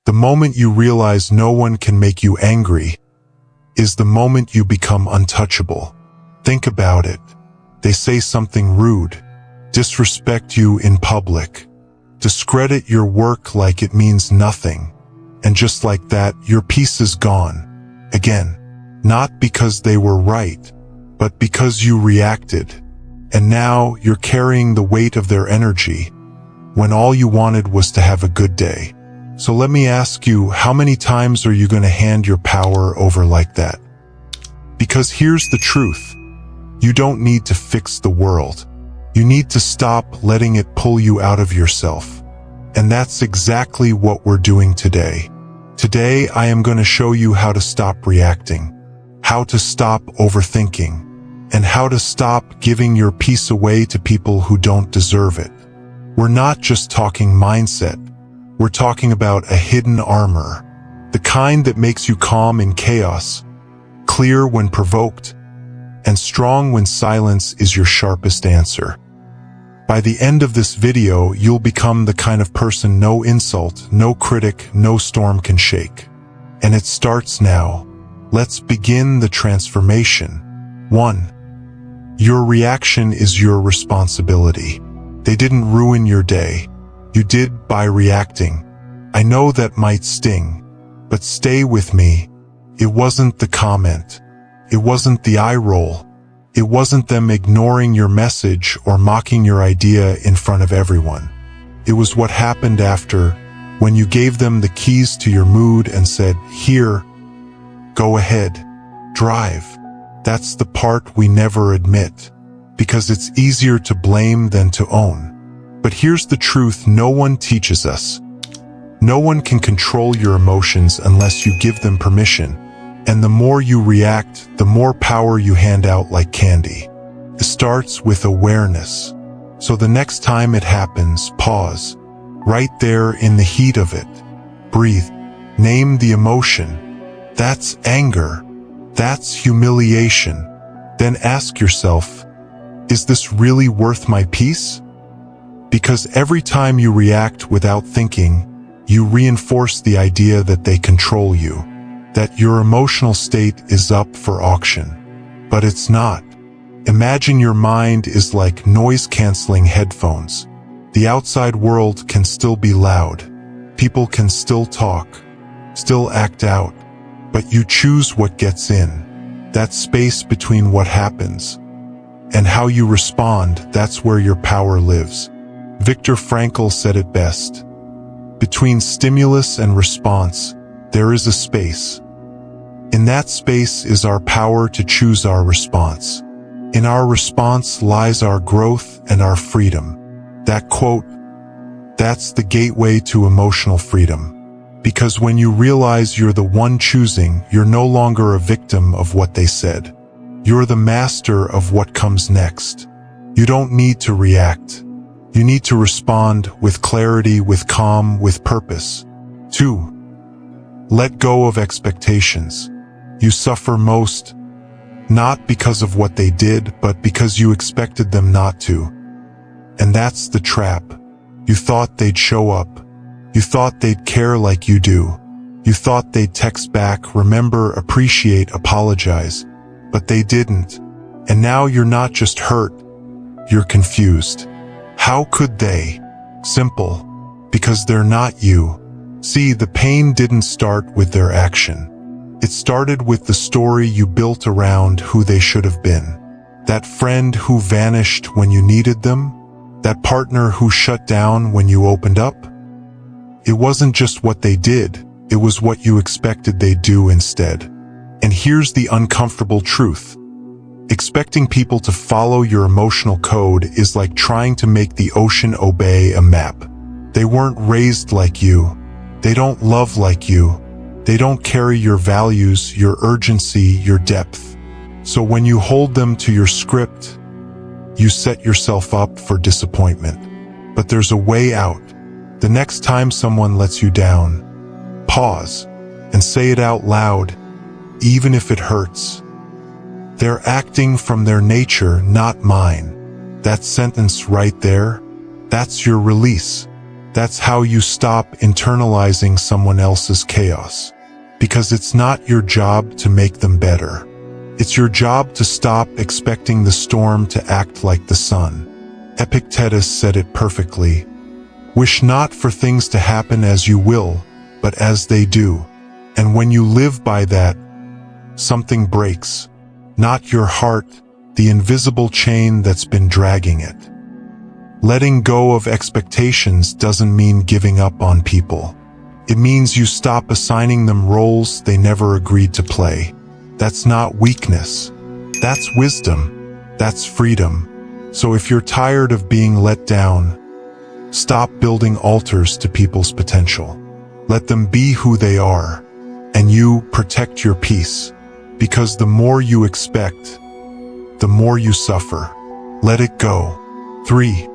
The moment you realize no one can make you angry is the moment you become untouchable. Think about it. They say something rude, disrespect you in public, discredit your work like it means nothing, and just like that, your peace is gone. Again, not because they were right, but because you reacted. And now you're carrying the weight of their energy when all you wanted was to have a good day. So let me ask you, how many times are you going to hand your power over like that? Because here's the truth. You don't need to fix the world. You need to stop letting it pull you out of yourself. And that's exactly what we're doing today. Today, I am going to show you how to stop reacting, how to stop overthinking, and how to stop giving your peace away to people who don't deserve it. We're not just talking mindset. We're talking about a hidden armor, the kind that makes you calm in chaos, clear when provoked, and strong when silence is your sharpest answer. By the end of this video, you'll become the kind of person no insult, no critic, no storm can shake. And it starts now. Let's begin the transformation. 1. Your reaction is your responsibility. They didn't ruin your day. You did by reacting. I know that might sting, but stay with me. It wasn't the comment. It wasn't the eye roll. It wasn't them ignoring your message or mocking your idea in front of everyone. It was what happened after, when you gave them the keys to your mood and said, "Here, go ahead, drive." That's the part we never admit, because it's easier to blame than to own. But here's the truth no one teaches us. No one can control your emotions unless you give them permission. And the more you react, the more power you hand out like candy. It starts with awareness. So the next time it happens, pause. Right there in the heat of it. Breathe. Name the emotion. That's anger. That's humiliation. Then ask yourself, is this really worth my peace? Because every time you react without thinking, you reinforce the idea that they control you, that your emotional state is up for auction. But it's not. Imagine your mind is like noise-canceling headphones. The outside world can still be loud. People can still talk, still act out. But you choose what gets in. That space between what happens and how you respond, that's where your power lives. Viktor Frankl said it best. Between stimulus and response, there is a space. In that space is our power to choose our response. In our response lies our growth and our freedom. That quote, that's the gateway to emotional freedom. Because when you realize you're the one choosing, you're no longer a victim of what they said. You're the master of what comes next. You don't need to react. You need to respond with clarity, with calm, with purpose. 2. Let go of expectations. You suffer most, not because of what they did, but because you expected them not to. And that's the trap. You thought they'd show up. You thought they'd care like you do. You thought they'd text back, remember, appreciate, apologize. But they didn't. And now you're not just hurt, you're confused. How could they? Simple. Because they're not you. See, the pain didn't start with their action. It started with the story you built around who they should have been. That friend who vanished when you needed them? That partner who shut down when you opened up? It wasn't just what they did, it was what you expected they'd do instead. And here's the uncomfortable truth. Expecting people to follow your emotional code is like trying to make the ocean obey a map. They weren't raised like you. They don't love like you. They don't carry your values, your urgency, your depth. So when you hold them to your script, you set yourself up for disappointment. But there's a way out. The next time someone lets you down, pause and say it out loud, even if it hurts. They're acting from their nature, not mine. That sentence right there, that's your release. That's how you stop internalizing someone else's chaos. Because it's not your job to make them better. It's your job to stop expecting the storm to act like the sun. Epictetus said it perfectly. Wish not for things to happen as you will, but as they do. And when you live by that, something breaks. Not your heart, the invisible chain that's been dragging it. Letting go of expectations doesn't mean giving up on people. It means you stop assigning them roles they never agreed to play. That's not weakness. That's wisdom. That's freedom. So if you're tired of being let down, stop building altars to people's potential. Let them be who they are, and you protect your peace. Because the more you expect, the more you suffer. Let it go. 3.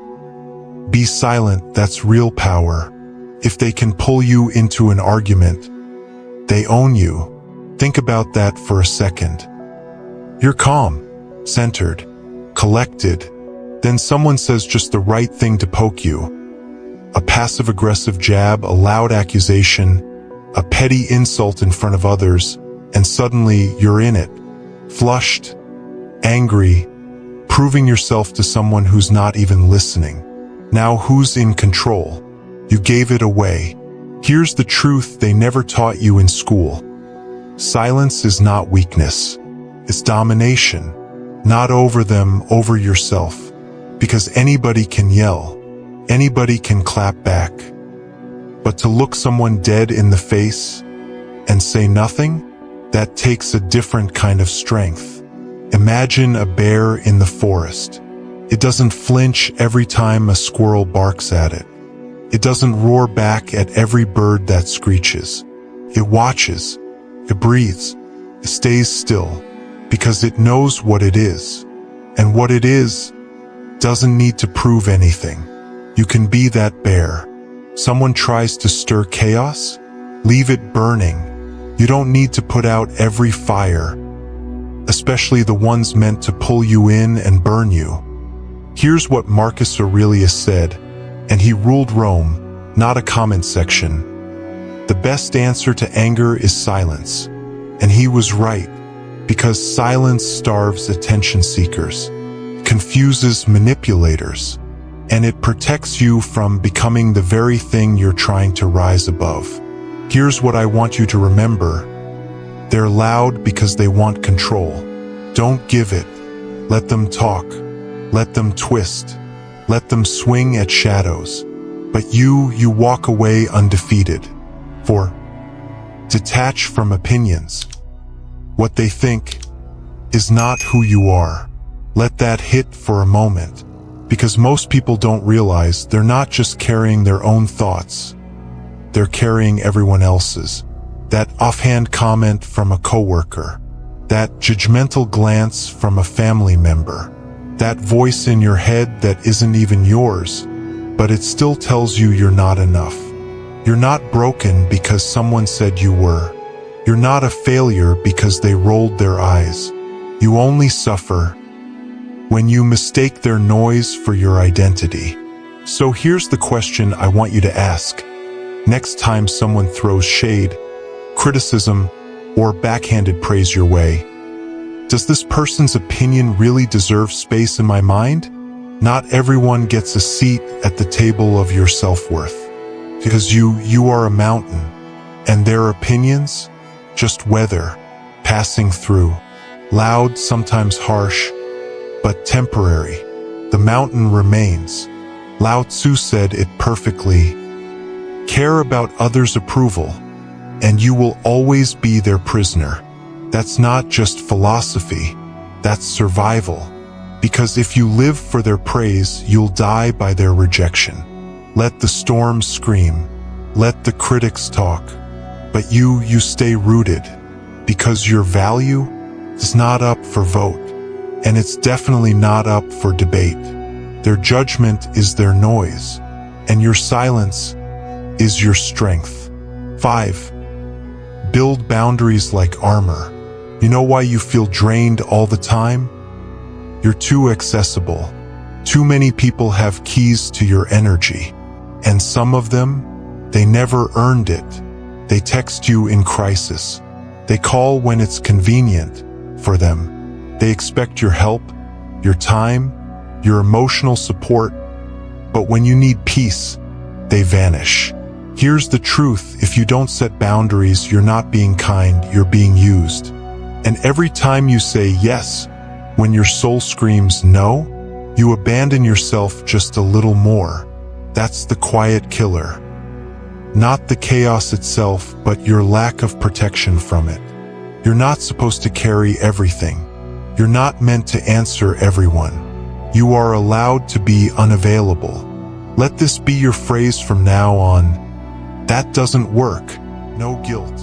Be silent. That's real power. If they can pull you into an argument, they own you. Think about that for a second. You're calm, centered, collected. Then someone says just the right thing to poke you. A passive-aggressive jab, a loud accusation, a petty insult in front of others, and suddenly you're in it. Flushed, angry, proving yourself to someone who's not even listening. Now who's in control? You gave it away. Here's the truth they never taught you in school. Silence is not weakness. It's domination. Not over them, over yourself. Because anybody can yell. Anybody can clap back. But to look someone dead in the face and say nothing, that takes a different kind of strength. Imagine a bear in the forest. It doesn't flinch every time a squirrel barks at it. It doesn't roar back at every bird that screeches. It watches. It breathes. It stays still. Because it knows what it is. And what it is doesn't need to prove anything. You can be that bear. Someone tries to stir chaos? Leave it burning. You don't need to put out every fire, especially the ones meant to pull you in and burn you. Here's what Marcus Aurelius said, and he ruled Rome, not a comment section. The best answer to anger is silence. And he was right, because silence starves attention seekers, confuses manipulators, and it protects you from becoming the very thing you're trying to rise above. Here's what I want you to remember. They're loud because they want control. Don't give it. Let them talk. Let them twist. Let them swing at shadows. But you walk away undefeated. 4. Detach from opinions. What they think is not who you are. Let that hit for a moment. Because most people don't realize they're not just carrying their own thoughts. They're carrying everyone else's. That offhand comment from a coworker. That judgmental glance from a family member. That voice in your head that isn't even yours, but it still tells you you're not enough. You're not broken because someone said you were. You're not a failure because they rolled their eyes. You only suffer when you mistake their noise for your identity. So here's the question I want you to ask. Next time someone throws shade, criticism, or backhanded praise your way, does this person's opinion really deserve space in my mind? Not everyone gets a seat at the table of your self-worth. Because you are a mountain, and their opinions, just weather, passing through. Loud, sometimes harsh, but temporary. The mountain remains. Lao Tzu said it perfectly. Care about others' approval, and you will always be their prisoner. That's not just philosophy, that's survival. Because if you live for their praise, you'll die by their rejection. Let the storm scream, let the critics talk, but you stay rooted. Because your value is not up for vote, and it's definitely not up for debate. Their judgment is their noise, and your silence is your strength. 5. Build boundaries like armor. You know why you feel drained all the time? You're too accessible. Too many people have keys to your energy. And some of them, they never earned it. They text you in crisis. They call when it's convenient for them. They expect your help, your time, your emotional support. But when you need peace, they vanish. Here's the truth: if you don't set boundaries, you're not being kind, you're being used. And every time you say yes, when your soul screams no, you abandon yourself just a little more. That's the quiet killer. Not the chaos itself, but your lack of protection from it. You're not supposed to carry everything. You're not meant to answer everyone. You are allowed to be unavailable. Let this be your phrase from now on. That doesn't work. No guilt.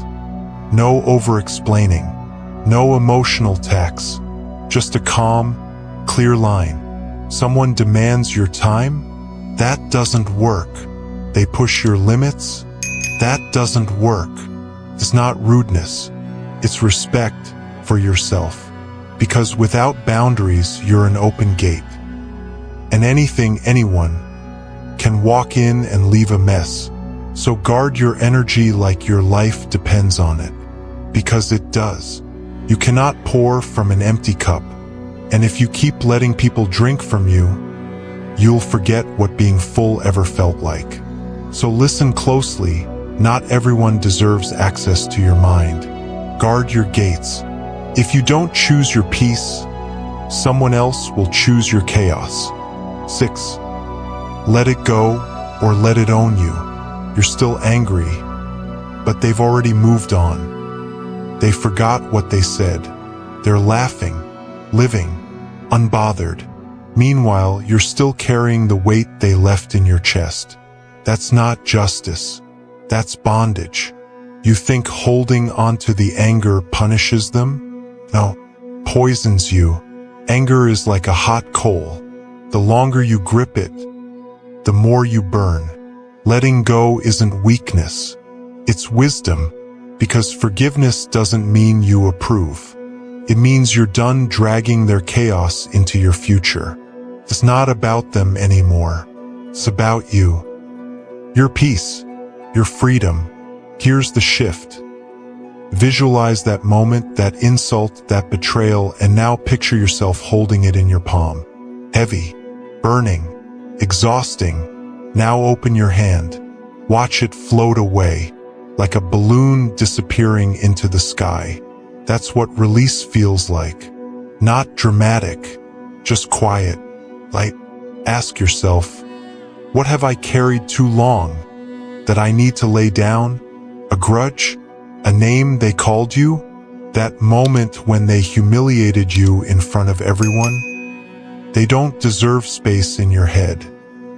No over-explaining. No emotional tax. Just a calm, clear line. Someone demands your time? That doesn't work. They push your limits? That doesn't work. It's not rudeness. It's respect for yourself. Because without boundaries, you're an open gate. And anyone can walk in and leave a mess. So guard your energy like your life depends on it. Because it does. You cannot pour from an empty cup. And if you keep letting people drink from you, you'll forget what being full ever felt like. So listen closely. Not everyone deserves access to your mind. Guard your gates. If you don't choose your peace, someone else will choose your chaos. 6. Let it go or let it own you. You're still angry, but they've already moved on. They forgot what they said. They're laughing, living, unbothered. Meanwhile, you're still carrying the weight they left in your chest. That's not justice. That's bondage. You think holding onto the anger punishes them? No, poisons you. Anger is like a hot coal. The longer you grip it, the more you burn. Letting go isn't weakness. It's wisdom, because forgiveness doesn't mean you approve. It means you're done dragging their chaos into your future. It's not about them anymore. It's about you. Your peace, your freedom. Here's the shift. Visualize that moment, that insult, that betrayal, and now picture yourself holding it in your palm. Heavy, burning, exhausting. Now open your hand. Watch it float away, like a balloon disappearing into the sky. That's what release feels like. Not dramatic, just quiet, light. Ask yourself, what have I carried too long? That I need to lay down? A grudge? A name they called you? That moment when they humiliated you in front of everyone? They don't deserve space in your head,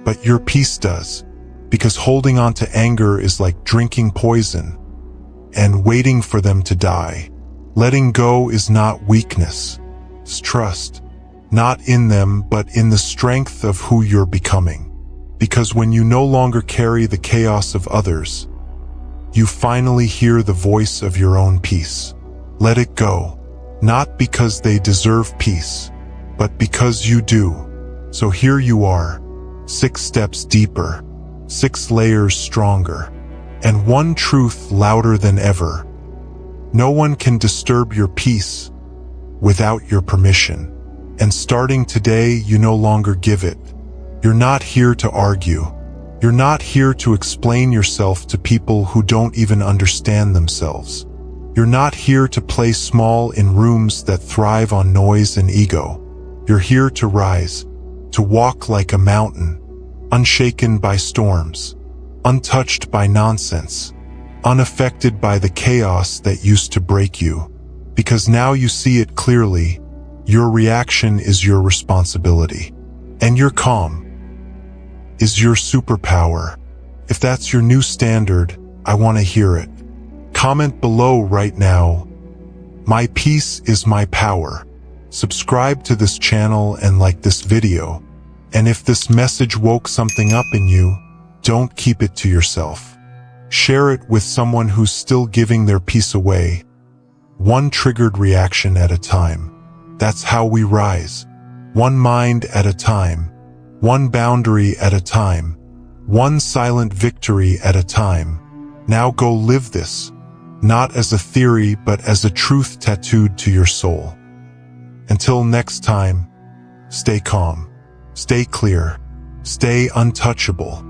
but your peace does. Because holding on to anger is like drinking poison and waiting for them to die. Letting go is not weakness. It's trust. Not in them, but in the strength of who you're becoming. Because when you no longer carry the chaos of others, you finally hear the voice of your own peace. Let it go. Not because they deserve peace, but because you do. So here you are, 6 steps deeper, 6 layers stronger, and one truth louder than ever. No one can disturb your peace without your permission. And starting today, you no longer give it. You're not here to argue. You're not here to explain yourself to people who don't even understand themselves. You're not here to play small in rooms that thrive on noise and ego. You're here to rise, to walk like a mountain, unshaken by storms, untouched by nonsense, unaffected by the chaos that used to break you. Because now you see it clearly, your reaction is your responsibility. And your calm is your superpower. If that's your new standard, I want to hear it. Comment below right now. My peace is my power. Subscribe to this channel and like this video. And if this message woke something up in you, don't keep it to yourself. Share it with someone who's still giving their peace away. One triggered reaction at a time. That's how we rise. One mind at a time. One boundary at a time. one silent victory at a time. Now go live this, not as a theory but as a truth tattooed to your soul. Until next time, stay calm, stay clear, stay untouchable.